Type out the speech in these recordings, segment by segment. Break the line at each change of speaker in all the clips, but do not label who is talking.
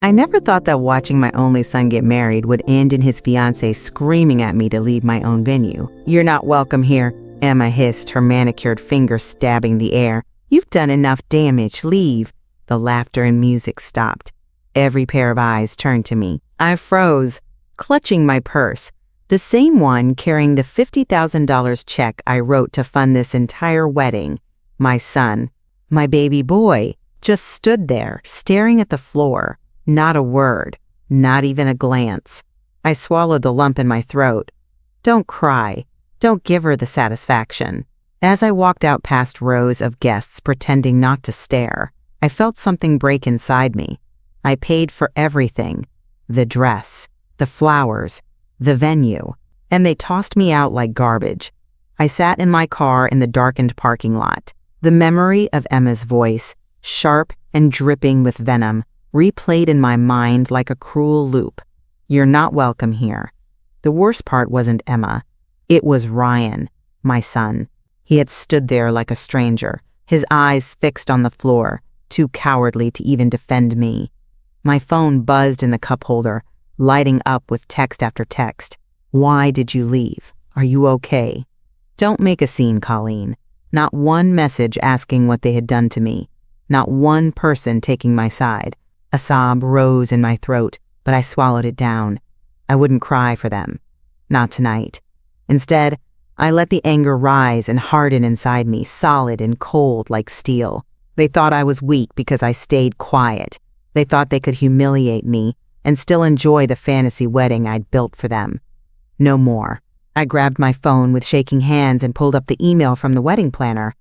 I never thought that watching my only son get married would end in his fiancée screaming at me to leave my own venue. "You're not welcome here," Emma hissed, her manicured finger stabbing the air. "You've done enough damage, leave." The laughter and music stopped. Every pair of eyes turned to me. I froze, clutching my purse, the same one carrying the $50,000 check I wrote to fund this entire wedding. My son, my baby boy, just stood there, staring at the floor. Not a word, not even a glance. I swallowed the lump in my throat. Don't cry. Don't give her the satisfaction. As I walked out past rows of guests pretending not to stare, I felt something break inside me. I paid for everything. The dress, the flowers, the venue, and they tossed me out like garbage. I sat in my car in the darkened parking lot. The memory of Emma's voice, sharp and dripping with venom, replayed in my mind like a cruel loop. "You're not welcome here." The worst part wasn't Emma. It was Ryan, my son. He had stood there like a stranger, his eyes fixed on the floor, too cowardly to even defend me. My phone buzzed in the cup holder, lighting up with text after text. "Why did you leave? Are you okay?" Don't make a scene, Colleen. Not one message asking what they had done to me. Not one person taking my side. A sob rose in my throat, but I swallowed it down. I wouldn't cry for them. Not tonight. Instead, I let the anger rise and harden inside me, solid and cold like steel. They thought I was weak because I stayed quiet. They thought they could humiliate me and still enjoy the fantasy wedding I'd built for them. No more. I grabbed my phone with shaking hands and pulled up the email from the wedding planner.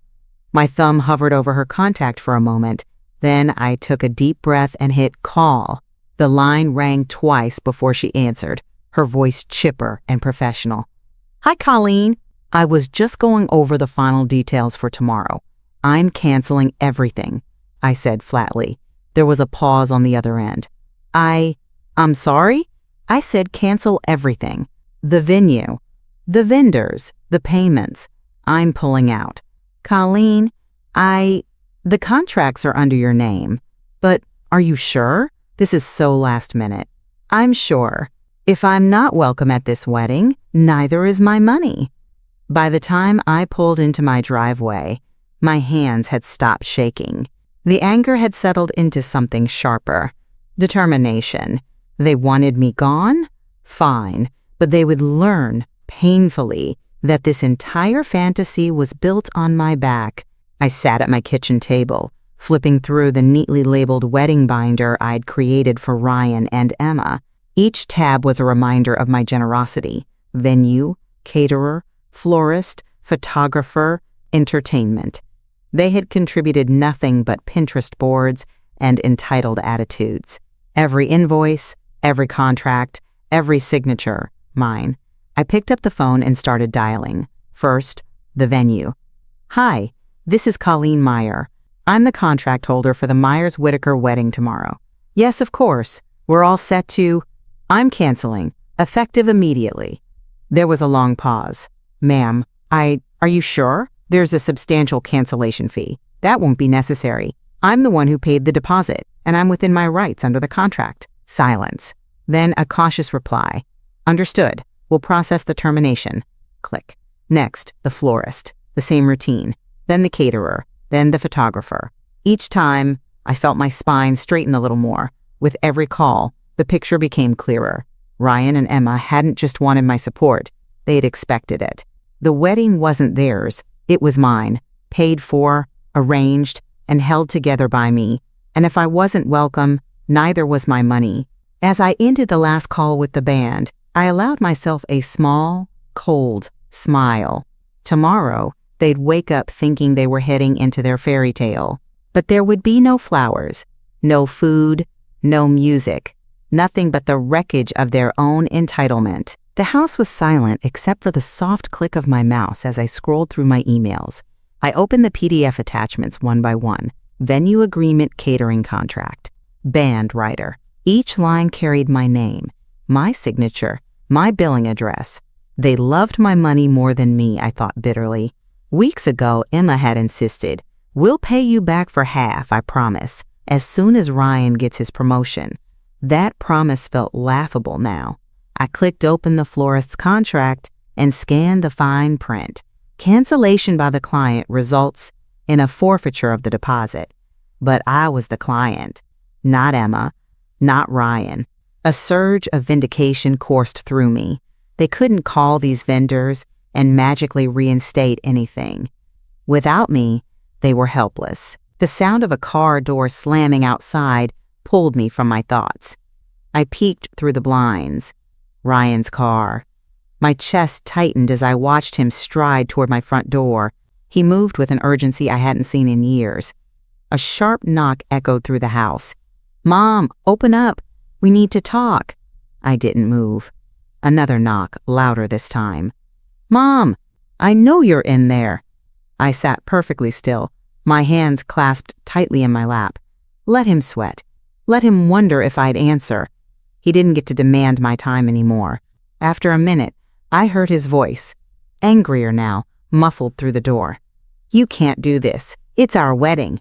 My thumb hovered over her contact for a moment. Then I took a deep breath and hit call. The line rang twice before she answered, her voice chipper and professional. "Hi, Colleen. I was just going over the final details for tomorrow. I'm canceling everything," I said flatly. There was a pause on the other end. I'm sorry? I said cancel everything. The venue, the vendors, the payments. I'm pulling out. "Colleen, the contracts are under your name. But are you sure? This is so last minute." "I'm sure. If I'm not welcome at this wedding, neither is my money." By the time I pulled into my driveway, my hands had stopped shaking. The anger had settled into something sharper. Determination. They wanted me gone? Fine, but they would learn, painfully, that this entire fantasy was built on my back. I sat at my kitchen table, flipping through the neatly labeled wedding binder I'd created for Ryan and Emma. Each tab was a reminder of my generosity: venue, caterer, florist, photographer, entertainment. They had contributed nothing but Pinterest boards and entitled attitudes. Every invoice, every contract, every signature, mine. I picked up the phone and started dialing. First, the venue. "Hi, this is Colleen Meyer. I'm the contract holder for the Myers-Whitaker wedding tomorrow." "Yes, of course. We're all set to—" "I'm canceling, effective immediately." There was a long pause. "Ma'am, are you sure? There's a substantial cancellation fee. That won't be necessary. I'm the one who paid the deposit, and I'm within my rights under the contract." Silence. Then a cautious reply. "Understood. We'll process the termination." Click. Next, the florist. The same routine. Then the caterer. Then the photographer. Each time, I felt my spine straighten a little more. With every call, the picture became clearer. Ryan and Emma hadn't just wanted my support. They had expected it. The wedding wasn't theirs. It was mine. Paid for, arranged, and held together by me. And if I wasn't welcome, neither was my money. As I ended the last call with the band, I allowed myself a small, cold smile. Tomorrow, they'd wake up thinking they were heading into their fairy tale. But there would be no flowers, no food, no music, nothing but the wreckage of their own entitlement. The house was silent except for the soft click of my mouse as I scrolled through my emails. I opened the PDF attachments one by one. Venue agreement, catering contract. Band writer. Each line carried my name, my signature, my billing address. They loved my money more than me, I thought bitterly. Weeks ago, Emma had insisted, "We'll pay you back for half, I promise, as soon as Ryan gets his promotion." That promise felt laughable now. I clicked open the florist's contract and scanned the fine print. Cancellation by the client results in a forfeiture of the deposit. But I was the client, not Emma, not Ryan. A surge of vindication coursed through me. They couldn't call these vendors and magically reinstate anything. Without me, they were helpless. The sound of a car door slamming outside pulled me from my thoughts. I peeked through the blinds. Ryan's car. My chest tightened as I watched him stride toward my front door. He moved with an urgency I hadn't seen in years. A sharp knock echoed through the house. "Mom, open up. We need to talk." I didn't move. Another knock, louder this time. "Mom, I know you're in there." I sat perfectly still, my hands clasped tightly in my lap. Let him sweat. Let him wonder if I'd answer. He didn't get to demand my time anymore. After a minute, I heard his voice, angrier now, muffled through the door. "You can't do this. It's our wedding."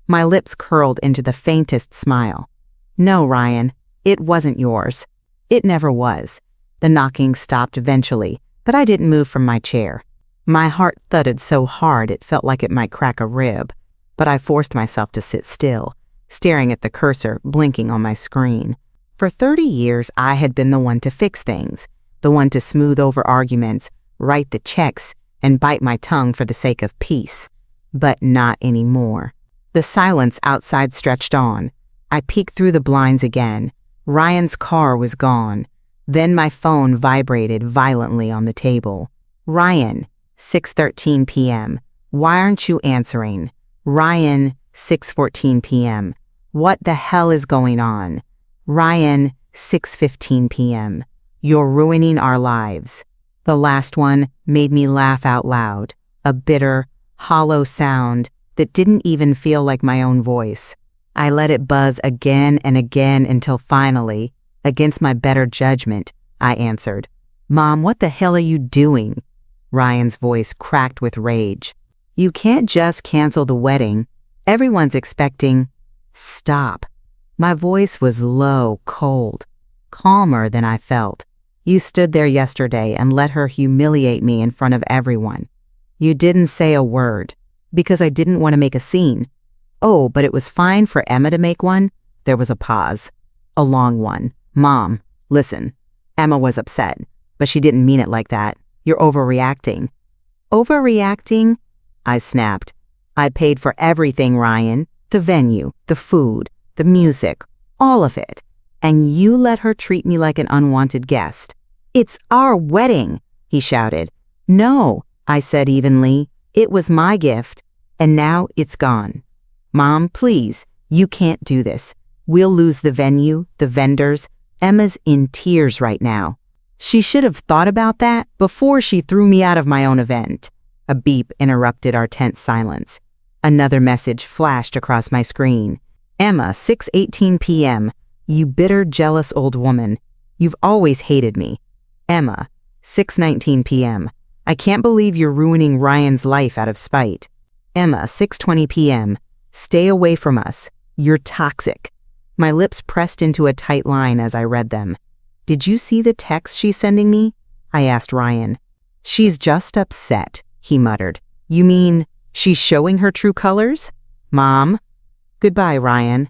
My lips curled into the faintest smile. "No, Ryan, it wasn't yours. It never was." The knocking stopped eventually, but I didn't move from my chair. My heart thudded so hard it felt like it might crack a rib, but I forced myself to sit still, staring at the cursor blinking on my screen. For 30 years, I had been the one to fix things, the one to smooth over arguments, write the checks, and bite my tongue for the sake of peace. But not anymore. The silence outside stretched on. I peeked through the blinds again. Ryan's car was gone. Then my phone vibrated violently on the table. "Ryan, 6:13 p.m. Why aren't you answering?" "Ryan, 6:14 p.m. What the hell is going on?" "Ryan, 6:15 p.m. You're ruining our lives." The last one made me laugh out loud, a bitter, hollow sound that didn't even feel like my own voice. I let it buzz again and again until finally, against my better judgment, I answered. "Mom, what the hell are you doing?" Ryan's voice cracked with rage. "You can't just cancel the wedding. Everyone's expecting—" "Stop." My voice was low, cold, calmer than I felt. "You stood there yesterday and let her humiliate me in front of everyone. You didn't say a word, because I didn't want to make a scene. Oh, but it was fine for Emma to make one." There was a pause, a long one. "Mom, listen. Emma was upset, but she didn't mean it like that. You're overreacting." "Overreacting?" I snapped. "I paid for everything, Ryan. The venue, the food, the music, all of it. And you let her treat me like an unwanted guest." "It's our wedding," he shouted. "No," I said evenly. "It was my gift, and now it's gone." "Mom, please, you can't do this. We'll lose the venue, the vendors. Emma's in tears right now. She should have thought about that before she threw me out of my own event." A beep interrupted our tense silence. Another message flashed across my screen. "Emma, 6:18 p.m. You bitter, jealous old woman. You've always hated me." "Emma, 6:19 p.m. I can't believe you're ruining Ryan's life out of spite." "Emma, 6:20 p.m. Stay away from us. You're toxic." My lips pressed into a tight line as I read them. "Did you see the text she's sending me?" I asked Ryan. "She's just upset," he muttered. "You mean she's showing her true colors?" "Mom." "Goodbye, Ryan."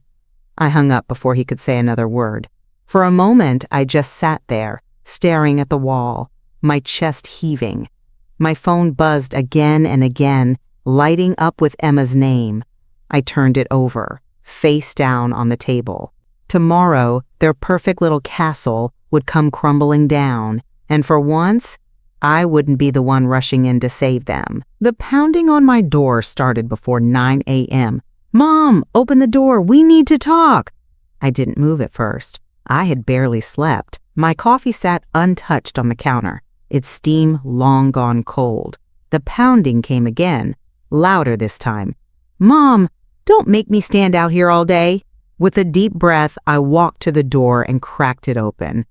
I hung up before he could say another word. For a moment, I just sat there, staring at the wall, my chest heaving. My phone buzzed again and again, lighting up with Emma's name. I turned it over, face down on the table. Tomorrow, their perfect little castle would come crumbling down, and for once, I wouldn't be the one rushing in to save them. The pounding on my door started before 9 a.m. "Mom, open the door, we need to talk." I didn't move at first. I had barely slept. My coffee sat untouched on the counter, its steam long gone cold. The pounding came again, louder this time. "Mom, don't make me stand out here all day." With a deep breath, I walked to the door and cracked it open.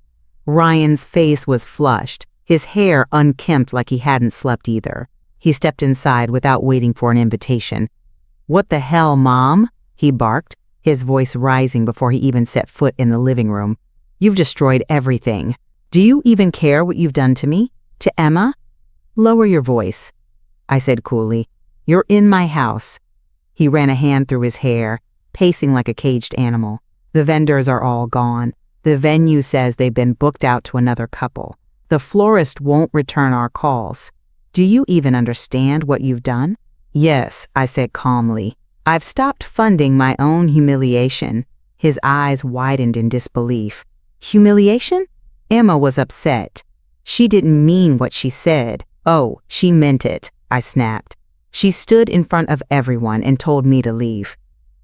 Ryan's face was flushed, his hair unkempt like he hadn't slept either. He stepped inside without waiting for an invitation. "What the hell, Mom?" he barked, his voice rising before he even set foot in the living room. "You've destroyed everything. Do you even care what you've done to me? To Emma?" "Lower your voice," I said coolly. "You're in my house." He ran a hand through his hair, pacing like a caged animal. "The vendors are all gone. The venue says they've been booked out to another couple. The florist won't return our calls. Do you even understand what you've done?" "Yes," I said calmly. "I've stopped funding my own humiliation." His eyes widened in disbelief. "Humiliation?" Emma was upset. "She didn't mean what she said." "Oh, she meant it," I snapped. "She stood in front of everyone and told me to leave.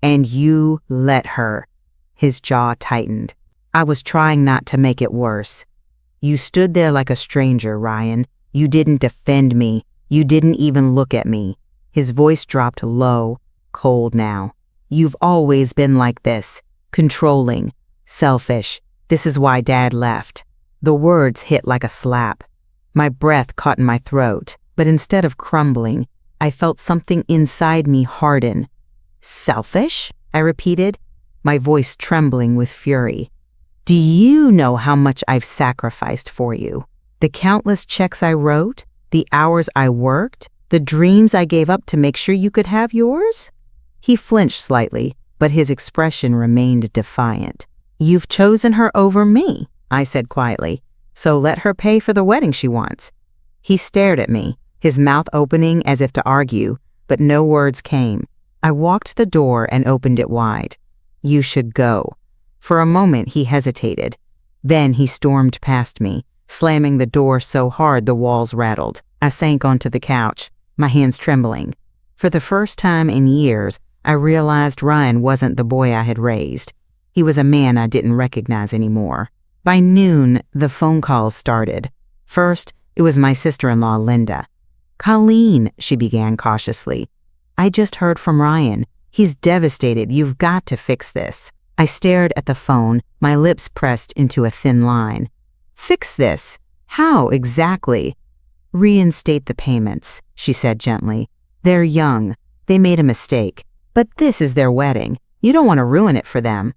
And you let her." His jaw tightened. "I was trying not to make it worse." "You stood there like a stranger, Ryan. You didn't defend me. You didn't even look at me." His voice dropped low, cold now. "You've always been like this. Controlling. Selfish. This is why Dad left." The words hit like a slap. My breath caught in my throat, but instead of crumbling, I felt something inside me harden. "Selfish?" I repeated, my voice trembling with fury. "Do you know how much I've sacrificed for you? The countless checks I wrote, the hours I worked, the dreams I gave up to make sure you could have yours?" He flinched slightly, but his expression remained defiant. "You've chosen her over me," I said quietly, "so let her pay for the wedding she wants." He stared at me, his mouth opening as if to argue, but no words came. I walked to the door and opened it wide. "You should go." For a moment he hesitated. Then he stormed past me, slamming the door so hard the walls rattled. I sank onto the couch, my hands trembling. For the first time in years, I realized Ryan wasn't the boy I had raised. He was a man I didn't recognize anymore. By noon, the phone calls started. First, it was my sister-in-law, Linda. "Colleen," she began cautiously. "I just heard from Ryan. He's devastated. You've got to fix this." I stared at the phone, my lips pressed into a thin line. "Fix this? How exactly?" "Reinstate the payments," she said gently. "They're young. They made a mistake. But this is their wedding. You don't want to ruin it for them."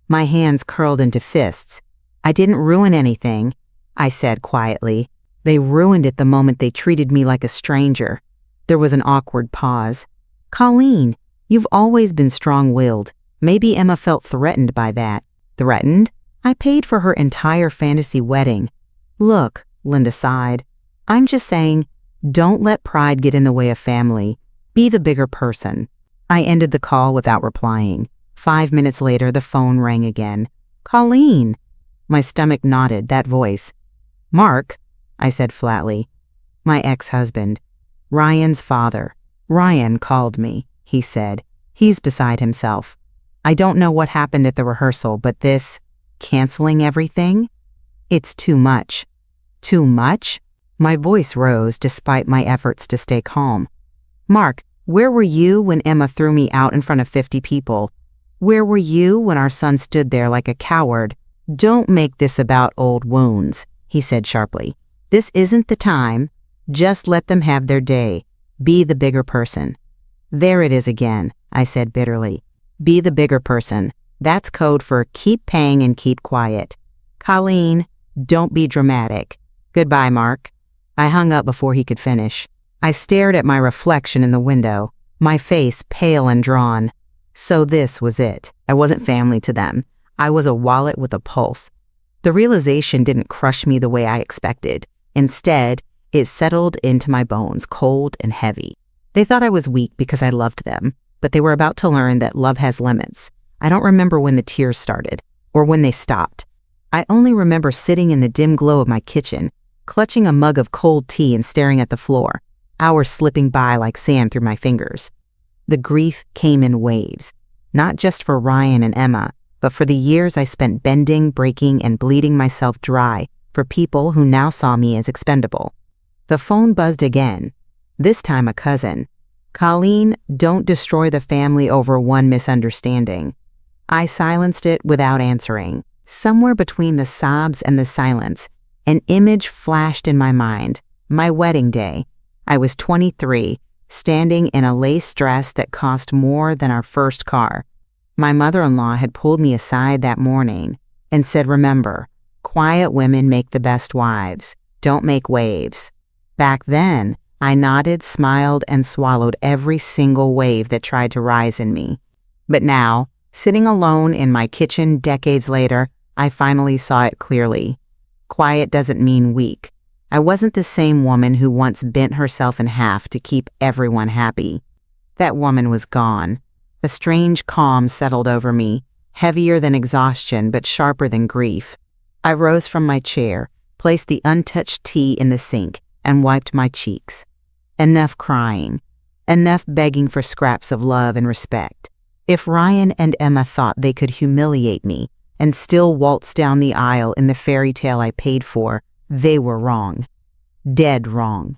My hands curled into fists. "I didn't ruin anything," I said quietly. "They ruined it the moment they treated me like a stranger." There was an awkward pause. "Colleen, you've always been strong-willed. Maybe Emma felt threatened by that." "Threatened? I paid for her entire fantasy wedding." "Look," Linda sighed, "I'm just saying, don't let pride get in the way of family. Be the bigger person." I ended the call without replying. 5 minutes later, the phone rang again. "Colleen." My stomach knotted, that voice. "Mark," I said flatly. "My ex-husband. Ryan's father." "Ryan called me," he said. "He's beside himself. I don't know what happened at the rehearsal, but this, canceling everything, it's too much." "Too much?" My voice rose despite my efforts to stay calm. "Mark, where were you when Emma threw me out in front of 50 people? Where were you when our son stood there like a coward?" "Don't make this about old wounds," he said sharply. "This isn't the time. Just let them have their day. Be the bigger person." "There it is again," I said bitterly. "Be the bigger person. That's code for keep paying and keep quiet. Colleen, don't be dramatic. Goodbye, Mark." I hung up before he could finish. I stared at my reflection in the window, my face pale and drawn. So this was it. I wasn't family to them. I was a wallet with a pulse. The realization didn't crush me the way I expected. Instead, it settled into my bones, cold and heavy. They thought I was weak because I loved them, but they were about to learn that love has limits. I don't remember when the tears started, or when they stopped. I only remember sitting in the dim glow of my kitchen, clutching a mug of cold tea and staring at the floor, hours slipping by like sand through my fingers. The grief came in waves, not just for Ryan and Emma, but for the years I spent bending, breaking, and bleeding myself dry for people who now saw me as expendable. The phone buzzed again, this time a cousin. "Colleen, don't destroy the family over one misunderstanding." I silenced it without answering. Somewhere between the sobs and the silence, an image flashed in my mind. My wedding day. I was 23, standing in a lace dress that cost more than our first car. My mother-in-law had pulled me aside that morning and said, "Remember, quiet women make the best wives. Don't make waves." Back then, I nodded, smiled, and swallowed every single wave that tried to rise in me. But now, sitting alone in my kitchen decades later, I finally saw it clearly. Quiet doesn't mean weak. I wasn't the same woman who once bent herself in half to keep everyone happy. That woman was gone. A strange calm settled over me, heavier than exhaustion but sharper than grief. I rose from my chair, placed the untouched tea in the sink, and wiped my cheeks. Enough crying. Enough begging for scraps of love and respect. If Ryan and Emma thought they could humiliate me and still waltz down the aisle in the fairy tale I paid for, they were wrong. Dead wrong.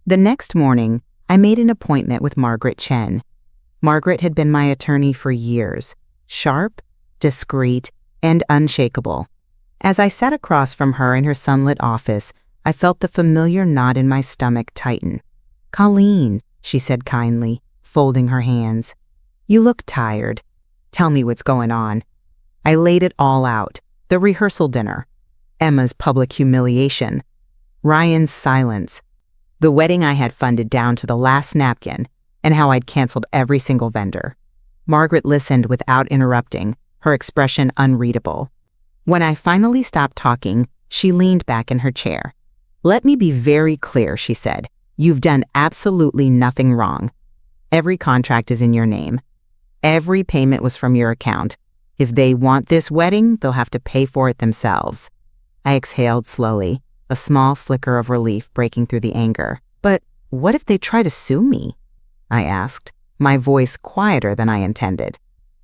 The next morning, I made an appointment with Margaret Chen. Margaret had been my attorney for years, sharp, discreet, and unshakable. As I sat across from her in her sunlit office, I felt the familiar knot in my stomach tighten. "Colleen," she said kindly, folding her hands. "You look tired. Tell me what's going on." I laid it all out. The rehearsal dinner. Emma's public humiliation. Ryan's silence. The wedding I had funded down to the last napkin, and how I'd canceled every single vendor. Margaret listened without interrupting, her expression unreadable. When I finally stopped talking, she leaned back in her chair. "Let me be very clear," she said. "You've done absolutely nothing wrong. Every contract is in your name. Every payment was from your account. If they want this wedding, they'll have to pay for it themselves." I exhaled slowly, a small flicker of relief breaking through the anger. "But what if they try to sue me?" I asked, my voice quieter than I intended.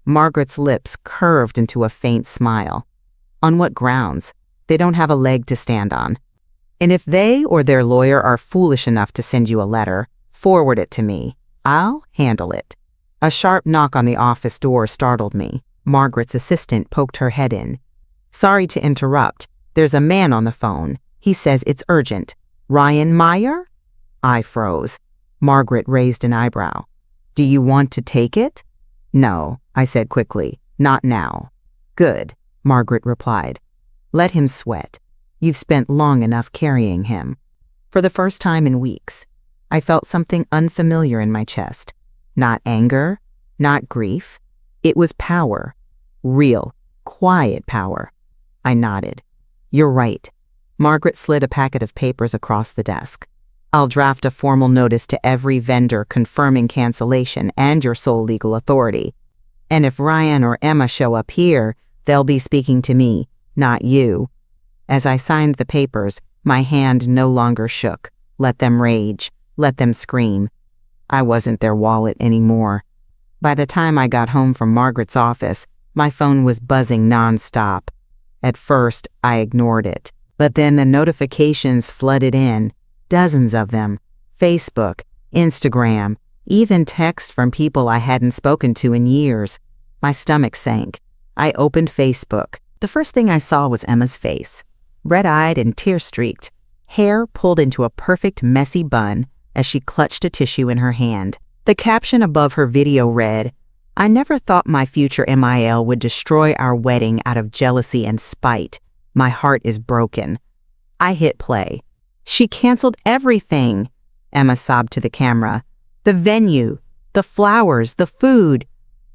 Margaret's lips curved into a faint smile. "On what grounds? They don't have a leg to stand on. And if they or their lawyer are foolish enough to send you a letter, forward it to me. I'll handle it." A sharp knock on the office door startled me. Margaret's assistant poked her head in. "Sorry to interrupt. There's a man on the phone. He says it's urgent. Ryan Meyer?" I froze. Margaret raised an eyebrow. "Do you want to take it?" "No," I said quickly. "Not now." "Good," Margaret replied. "Let him sweat. You've spent long enough carrying him." For the first time in weeks, I felt something unfamiliar in my chest. Not anger, not grief. It was power. Real, quiet power. I nodded. "You're right." Margaret slid a packet of papers across the desk. "I'll draft a formal notice to every vendor confirming cancellation and your sole legal authority. And if Ryan or Emma show up here, they'll be speaking to me, not you." As I signed the papers, my hand no longer shook. Let them rage. Let them scream. I wasn't their wallet anymore. By the time I got home from Margaret's office, my phone was buzzing nonstop. At first, I ignored it. But then the notifications flooded in. Dozens of them. Facebook, Instagram, even texts from people I hadn't spoken to in years. My stomach sank. I opened Facebook. The first thing I saw was Emma's face. Red-eyed and tear-streaked, hair pulled into a perfect messy bun as she clutched a tissue in her hand. The caption above her video read, "I never thought my future MIL would destroy our wedding out of jealousy and spite. My heart is broken." I hit play. "She canceled everything," Emma sobbed to the camera. "The venue, the flowers, the food.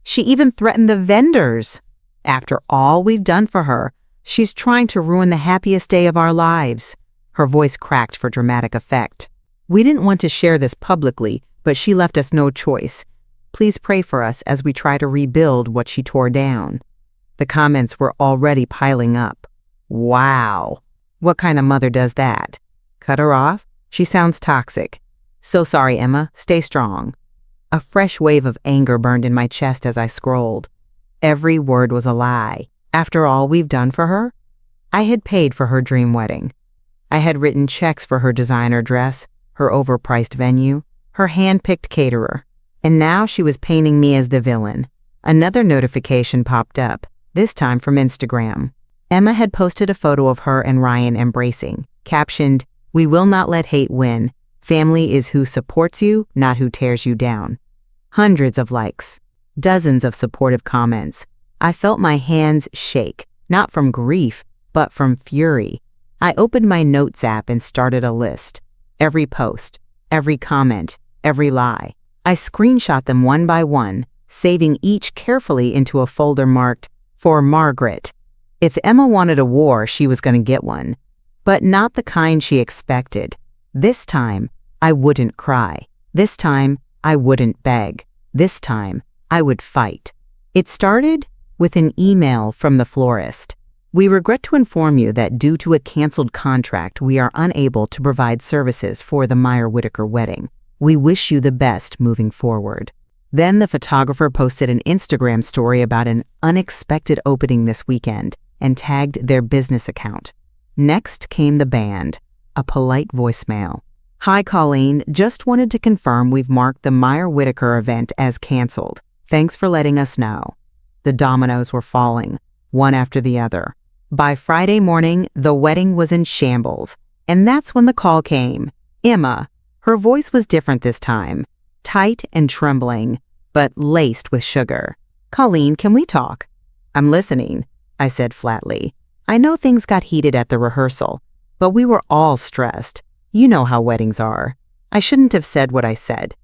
She even threatened the vendors. After all we've done for her, she's trying to ruin the happiest day of our lives." Her voice cracked for dramatic effect. "We didn't want to share this publicly, but she left us no choice. Please pray for us as we try to rebuild what she tore down." The comments were already piling up. Wow. What kind of mother does that? Cut her off? She sounds toxic. "So sorry, Emma. Stay strong." A fresh wave of anger burned in my chest as I scrolled. Every word was a lie. After all we've done for her? I had paid for her dream wedding. I had written checks for her designer dress, her overpriced venue, her hand-picked caterer. And now she was painting me as the villain. Another notification popped up, this time from Instagram. Emma had posted a photo of her and Ryan embracing, captioned, "We will not let hate win. Family is who supports you, not who tears you down." Hundreds of likes, dozens of supportive comments, I felt my hands shake, not from grief, but from fury. I opened my notes app and started a list. Every post, every comment, every lie. I screenshot them one by one, saving each carefully into a folder marked, "For Margaret." If Emma wanted a war, she was going to get one. But not the kind she expected. This time, I wouldn't cry. This time, I wouldn't beg. This time, I would fight. It started with an email from the florist. "We regret to inform you that due to a canceled contract, we are unable to provide services for the Meyer-Whittaker wedding. We wish you the best moving forward." Then the photographer posted an Instagram story about an unexpected opening this weekend and tagged their business account. Next came the band, a polite voicemail. "Hi, Colleen. Just wanted to confirm we've marked the Meyer-Whittaker event as canceled. Thanks for letting us know." The dominoes were falling, one after the other. By Friday morning, the wedding was in shambles, and that's when the call came. Emma. Her voice was different this time, tight and trembling, but laced with sugar. "Colleen, can we talk?" "I'm listening," I said flatly. "I know things got heated at the rehearsal, but we were all stressed. You know how weddings are." I shouldn't have said what I said.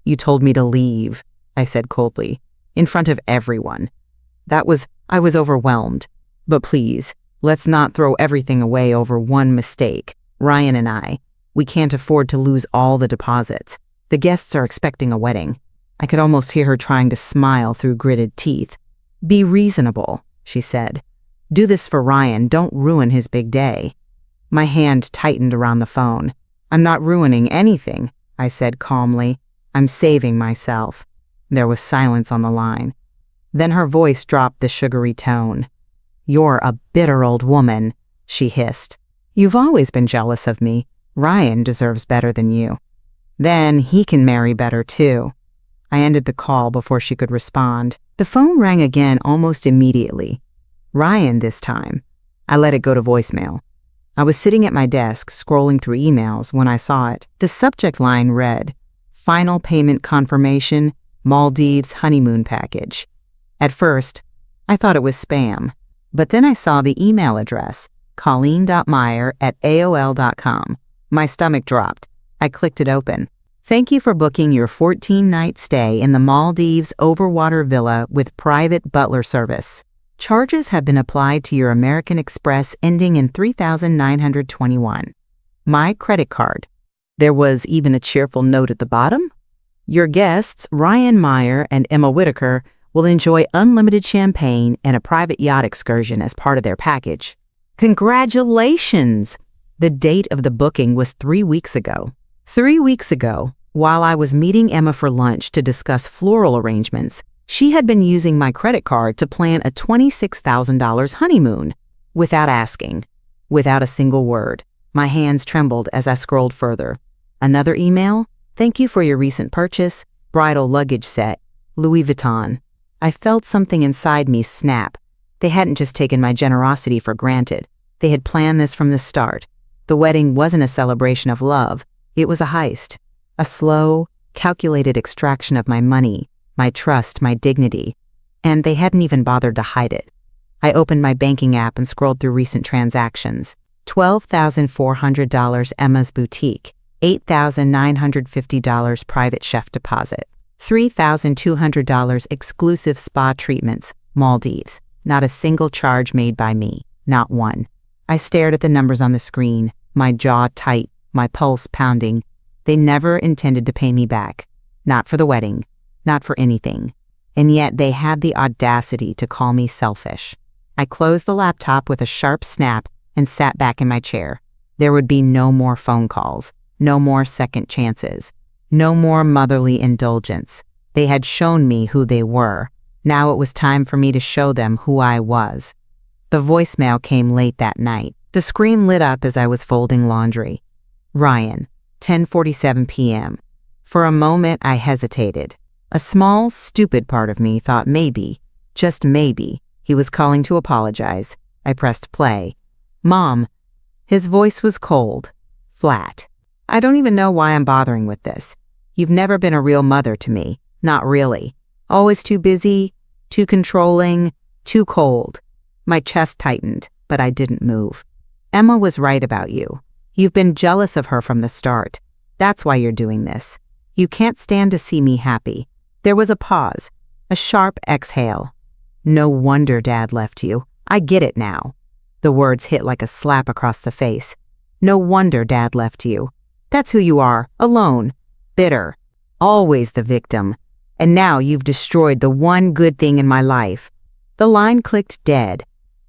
"You told me to leave," I said coldly, "in front of everyone. I was overwhelmed. But please, let's not throw everything away over one mistake. Ryan and I, we can't afford to lose all the deposits. The guests are expecting a wedding." I could almost hear her trying to smile through gritted teeth. "Be reasonable," she said. "Do this for Ryan. Don't ruin his big day." My hand tightened around the phone. "I'm not ruining anything," I said calmly. "I'm saving myself." There was silence on the line. Then her voice dropped the sugary tone. "You're a bitter old woman," she hissed. "You've always been jealous of me. Ryan deserves better than you. Then he can marry better too." I ended the call before she could respond. The phone rang again almost immediately. Ryan this time. I let it go to voicemail. I was sitting at my desk scrolling through emails when I saw it. The subject line read, "Final payment confirmation, Maldives honeymoon package." At first, I thought it was spam, but then I saw the email address, colleen.meyer@aol.com. My stomach dropped. I clicked it open. "Thank you for booking your 14-night stay in the Maldives overwater villa with private butler service. Charges have been applied to your American Express ending in 3,921. My credit card." There was even a cheerful note at the bottom. "Your guests, Ryan Meyer and Emma Whittaker, will enjoy unlimited champagne and a private yacht excursion as part of their package." Congratulations! The date of the booking was 3 weeks ago. 3 weeks ago, while I was meeting Emma for lunch to discuss floral arrangements, she had been using my credit card to plan a $26,000 honeymoon. Without asking, without a single word, my hands trembled as I scrolled further. Another email? "Thank you for your recent purchase, bridal luggage set, Louis Vuitton." I felt something inside me snap. They hadn't just taken my generosity for granted. They had planned this from the start. The wedding wasn't a celebration of love. It was a heist. A slow, calculated extraction of my money, my trust, my dignity. And they hadn't even bothered to hide it. I opened my banking app and scrolled through recent transactions. $12,400 Emma's boutique, $8,950 private chef deposit, $3,200 exclusive spa treatments, Maldives. Not a single charge made by me, not one. I stared at the numbers on the screen, my jaw tight, my pulse pounding. They never intended to pay me back. Not for the wedding, not for anything. And yet they had the audacity to call me selfish. I closed the laptop with a sharp snap and sat back in my chair. There would be no more phone calls, no more second chances, no more motherly indulgence. They had shown me who they were. Now it was time for me to show them who I was. The voicemail came late that night. The screen lit up as I was folding laundry. Ryan, 10:47 p.m. For a moment, I hesitated. A small, stupid part of me thought maybe, just maybe, he was calling to apologize. I pressed play. "Mom." His voice was cold, flat. "I don't even know why I'm bothering with this. You've never been a real mother to me. Not really. Always too busy, too controlling, Too cold. My chest tightened, but I didn't move. Emma was right about you. You've been jealous of her from the start. That's why you're doing this. You can't stand to see me happy. There was a pause, a sharp exhale. No wonder Dad left you. I get it now. The words hit like a slap across the face. No wonder Dad left you. That's who you are, alone, bitter, always the victim. And now you've destroyed the one good thing in my life. The line clicked dead.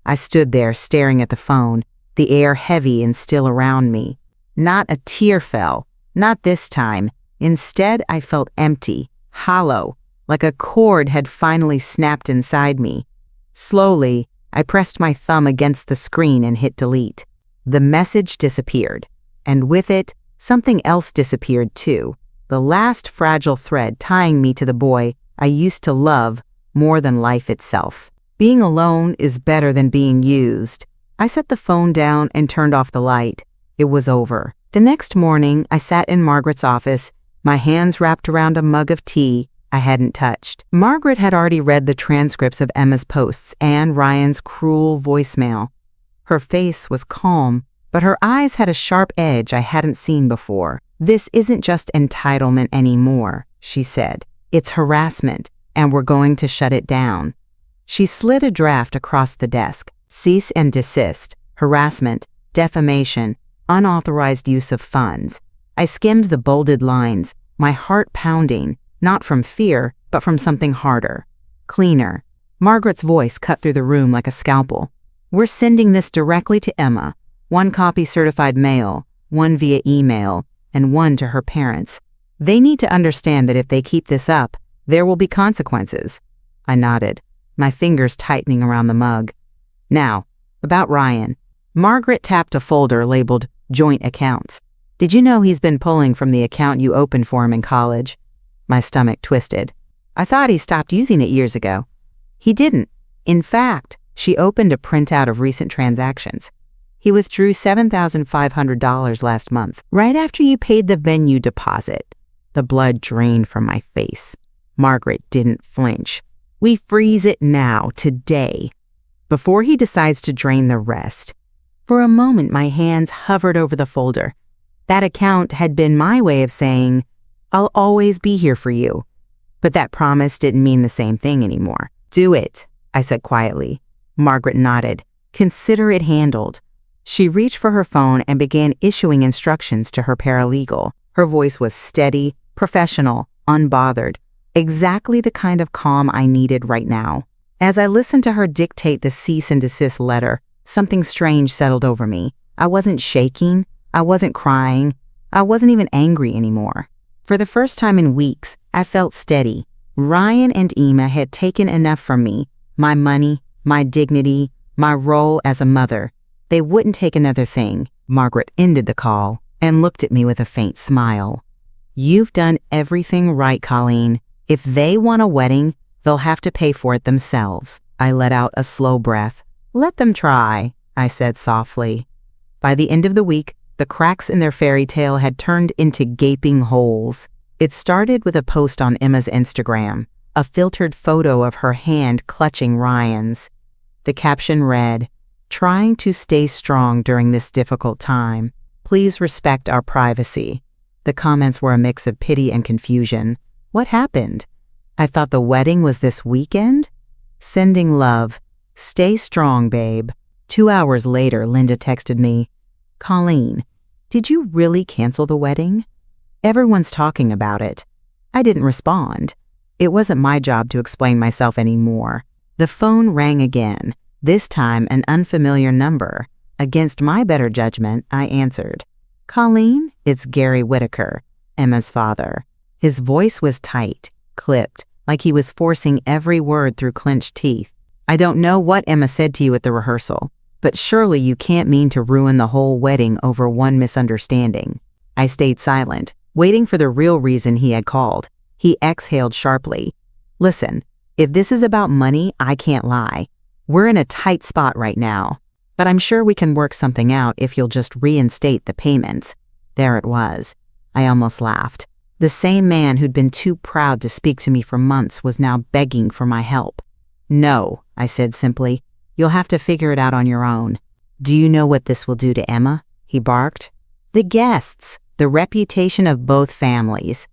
I stood there staring at the phone, the air heavy and still around me. Not a tear fell, not this time. Instead, I felt empty, hollow, like a cord had finally snapped inside me. Slowly, I pressed my thumb against the screen and hit delete. The message disappeared, and with it, something else disappeared too, the last fragile thread tying me to the boy I used to love more than life itself. Being alone is better than being used. I set the phone down and turned off the light. It was over. The next morning, I sat in Margaret's office, my hands wrapped around a mug of tea I hadn't touched. Margaret had already read the transcripts of Emma's posts and Ryan's cruel voicemail. Her face was calm, but her eyes had a sharp edge I hadn't seen before. "This isn't just entitlement anymore," she said. "It's harassment, and we're going to shut it down." She slid a draft across the desk. Cease and desist, harassment, defamation, unauthorized use of funds. I skimmed the bolded lines, my heart pounding, not from fear, but from something harder, cleaner. Margaret's voice cut through the room like a scalpel. "We're sending this directly to Emma. 1 copy certified mail, 1 via email, and 1 to her parents. They need to understand that if they keep this up, there will be consequences." I nodded, my fingers tightening around the mug. "Now, about Ryan." Margaret tapped a folder labeled Joint Accounts. "Did you know he's been pulling from the account you opened for him in college?" My stomach twisted. "I thought he stopped using it years ago." "He didn't. In fact," she opened a printout of recent transactions. "He withdrew $7,500 last month, right after you paid the venue deposit." The blood drained from my face. Margaret didn't flinch. "We freeze it now, today, before he decides to drain the rest." For a moment, my hands hovered over the folder. That account had been my way of saying, "I'll always be here for you." But that promise didn't mean the same thing anymore. "Do it," I said quietly. Margaret nodded. "Consider it handled." She reached for her phone and began issuing instructions to her paralegal. Her voice was steady, professional, unbothered, exactly the kind of calm I needed right now. As I listened to her dictate the cease and desist letter, something strange settled over me. I wasn't shaking, I wasn't crying, I wasn't even angry anymore. For the first time in weeks, I felt steady. Ryan and Emma had taken enough from me, my money, my dignity, my role as a mother. They wouldn't take another thing. Margaret ended the call and looked at me with a faint smile. "You've done everything right, Colleen. If they want a wedding, they'll have to pay for it themselves." I let out a slow breath. "Let them try," I said softly. By the end of the week, the cracks in their fairy tale had turned into gaping holes. It started with a post on Emma's Instagram, a filtered photo of her hand clutching Ryan's. The caption read, "Trying to stay strong during this difficult time. Please respect our privacy." The comments were a mix of pity and confusion. What happened? I thought the wedding was this weekend? Sending love. Stay strong, babe. 2 hours later, Linda texted me, "Colleen, did you really cancel the wedding? Everyone's talking about it." I didn't respond. It wasn't my job to explain myself anymore. The phone rang again, this time an unfamiliar number. Against my better judgment, I answered. "Colleen, it's Gary Whitaker, Emma's father." His voice was tight, clipped, like he was forcing every word through clenched teeth. "I don't know what Emma said to you at the rehearsal, but surely you can't mean to ruin the whole wedding over one misunderstanding." I stayed silent, waiting for the real reason he had called. He exhaled sharply. "Listen, if this is about money, I can't lie. We're in a tight spot right now, but I'm sure we can work something out if you'll just reinstate the payments." There it was. I almost laughed. The same man who'd been too proud to speak to me for months was now begging for my help. No, I said simply. You'll have to figure it out on your own. Do you know what this will do to Emma? He barked. The guests, the reputation of both families.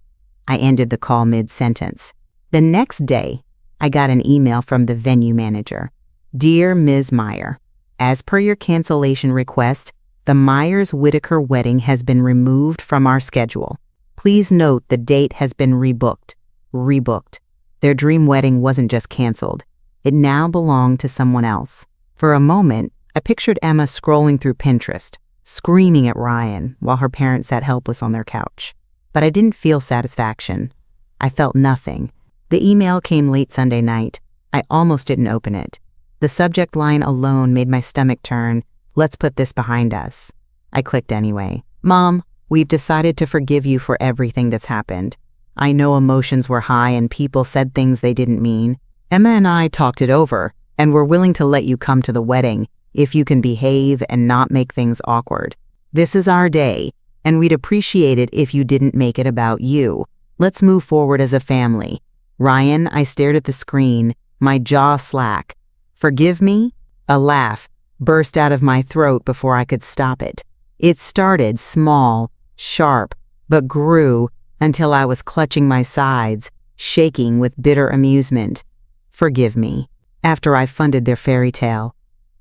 I ended the call mid-sentence. The next day, I got an email from the venue manager. Dear Ms. Meyer, as per your cancellation request, the Myers-Whitaker wedding has been removed from our schedule. Please note the date has been rebooked. Rebooked. Their dream wedding wasn't just canceled. It now belonged to someone else. For a moment, I pictured Emma scrolling through Pinterest, screaming at Ryan while her parents sat helpless on their couch. But I didn't feel satisfaction. I felt nothing. The email came late Sunday night. I almost didn't open it. The subject line alone made my stomach turn. Let's put this behind us. I clicked anyway. Mom, we've decided to forgive you for everything that's happened. I know emotions were high and people said things they didn't mean. Emma and I talked it over, and we're willing to let you come to the wedding if you can behave and not make things awkward. This is our day, and we'd appreciate it if you didn't make it about you. Let's move forward as a family. Ryan, I stared at the screen, my jaw slack. Forgive me? A laugh burst out of my throat before I could stop it. It started small, sharp, but grew until I was clutching my sides, shaking with bitter amusement. Forgive me. After I funded their fairy tale.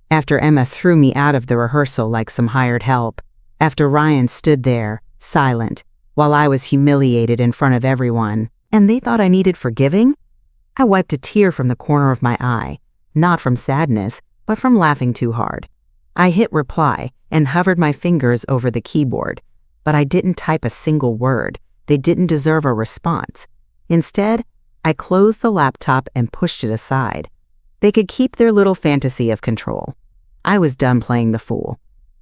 After Emma threw me out of the rehearsal like some hired help. After Ryan stood there, silent, while I was humiliated in front of everyone. And they thought I needed forgiving? I wiped a tear from the corner of my eye, not from sadness, but from laughing too hard. I hit reply and hovered my fingers over the keyboard, but I didn't type a single word. They didn't deserve a response. Instead, I closed the laptop and pushed it aside. They could keep their little fantasy of control. I was done playing the fool.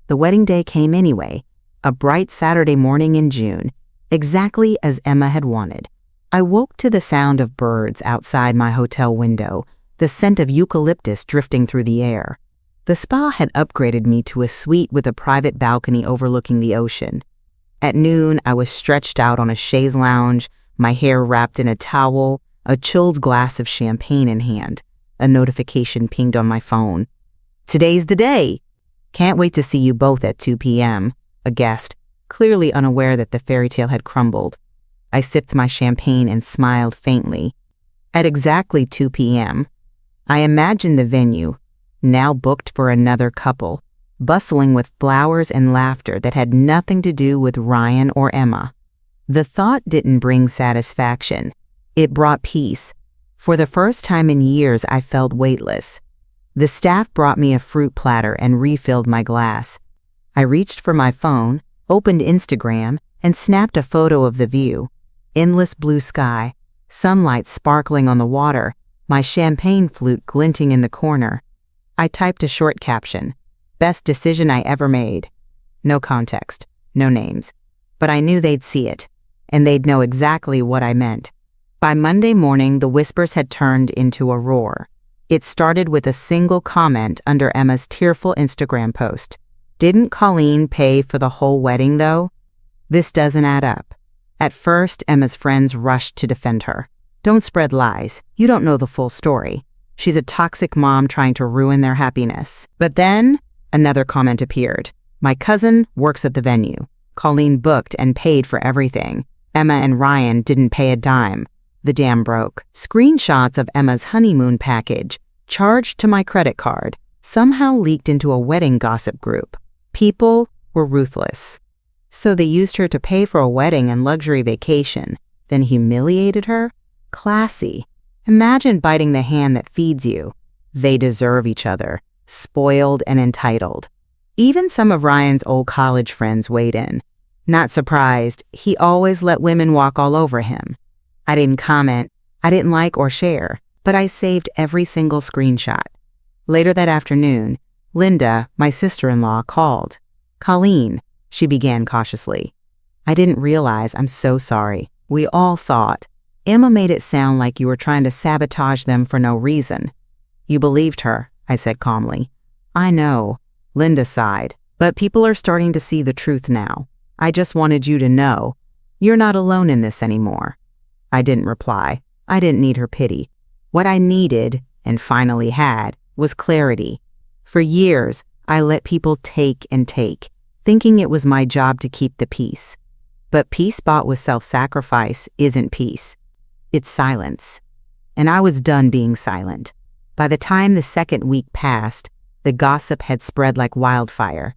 The wedding day came anyway, a bright Saturday morning in June, exactly as Emma had wanted. I woke to the sound of birds outside my hotel window, the scent of eucalyptus drifting through the air. The spa had upgraded me to a suite with a private balcony overlooking the ocean. At noon, I was stretched out on a chaise lounge, my hair wrapped in a towel, a chilled glass of champagne in hand. A notification pinged on my phone. Today's the day. Can't wait to see you both at 2 p.m., a guest, clearly unaware that the fairy tale had crumbled. I sipped my champagne and smiled faintly. At exactly 2 p.m., I imagined the venue, now booked for another couple, bustling with flowers and laughter that had nothing to do with Ryan or Emma. The thought didn't bring satisfaction. It brought peace. For the first time in years, I felt weightless. The staff brought me a fruit platter and refilled my glass. I reached for my phone, opened Instagram, and snapped a photo of the view. Endless blue sky, sunlight sparkling on the water, my champagne flute glinting in the corner. I typed a short caption. Best decision I ever made. No context, no names. But I knew they'd see it, and they'd know exactly what I meant. By Monday morning, the whispers had turned into a roar. It started with a single comment under Emma's tearful Instagram post. Didn't Colleen pay for the whole wedding, though? This doesn't add up. At first, Emma's friends rushed to defend her. Don't spread lies. You don't know the full story. She's a toxic mom trying to ruin their happiness. But then, another comment appeared. My cousin works at the venue. Colleen booked and paid for everything. Emma and Ryan didn't pay a dime. The dam broke. Screenshots of Emma's honeymoon package, charged to my credit card, somehow leaked into a wedding gossip group. People were ruthless. So they used her to pay for a wedding and luxury vacation, then humiliated her? Classy. Imagine biting the hand that feeds you. They deserve each other, spoiled and entitled. Even some of Ryan's old college friends weighed in. Not surprised, he always let women walk all over him. I didn't comment, I didn't like or share, but I saved every single screenshot. Later that afternoon, Linda, my sister-in-law, called. Colleen, she began cautiously. I didn't realize. I'm so sorry. We all thought. Emma made it sound like you were trying to sabotage them for no reason. You believed her, I said calmly. I know, Linda sighed, but people are starting to see the truth now. I just wanted you to know. You're not alone in this anymore. I didn't reply. I didn't need her pity. What I needed and finally had, was clarity. For years, I let people take and take, thinking it was my job to keep the peace. But peace bought with self-sacrifice isn't peace. It's silence. And I was done being silent. By the time the second week passed, the gossip had spread like wildfire.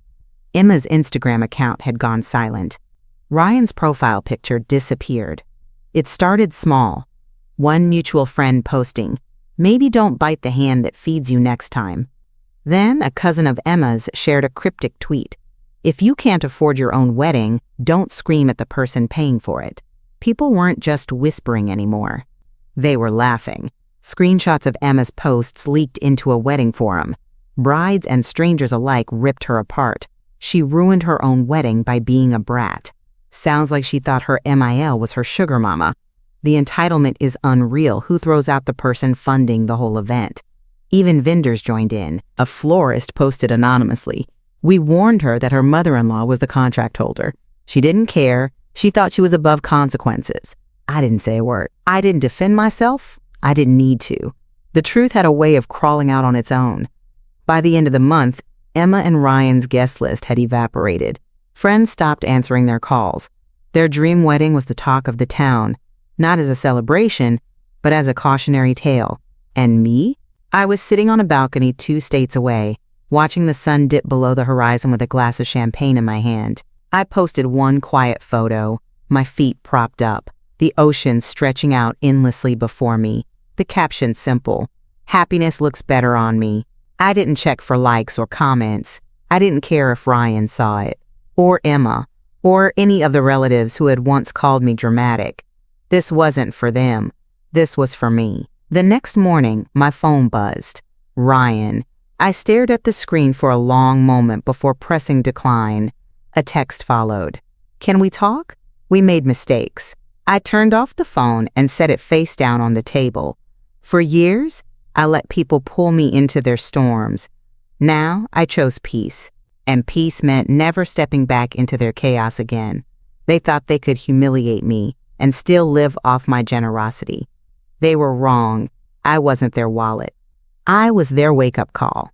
Emma's Instagram account had gone silent. Ryan's profile picture disappeared. It started small. One mutual friend posting, "Maybe don't bite the hand that feeds you next time." Then a cousin of Emma's shared a cryptic tweet. "If you can't afford your own wedding, don't scream at the person paying for it." People weren't just whispering anymore. They were laughing. Screenshots of Emma's posts leaked into a wedding forum. Brides and strangers alike ripped her apart. She ruined her own wedding by being a brat. Sounds like she thought her MIL was her sugar mama. The entitlement is unreal. Who throws out the person funding the whole event? Even vendors joined in. A florist posted anonymously. "We warned her that her mother-in-law was the contract holder. She didn't care. She thought she was above consequences." I didn't say a word. I didn't defend myself. I didn't need to. The truth had a way of crawling out on its own. By the end of the month, Emma and Ryan's guest list had evaporated. Friends stopped answering their calls. Their dream wedding was the talk of the town, not as a celebration, but as a cautionary tale. And me? I was sitting on a balcony 2 states away, watching the sun dip below the horizon with a glass of champagne in my hand. I posted one quiet photo, my feet propped up, the ocean stretching out endlessly before me. The caption simple, "Happiness looks better on me." I didn't check for likes or comments. I didn't care if Ryan saw it, or Emma, or any of the relatives who had once called me dramatic. This wasn't for them. This was for me. The next morning, my phone buzzed. Ryan. I stared at the screen for a long moment before pressing decline. A text followed. "Can we talk? We made mistakes." I turned off the phone and set it face down on the table. For years, I let people pull me into their storms. Now, I chose peace. And peace meant never stepping back into their chaos again. They thought they could humiliate me and still live off my generosity. They were wrong. I wasn't their wallet. I was their wake-up call.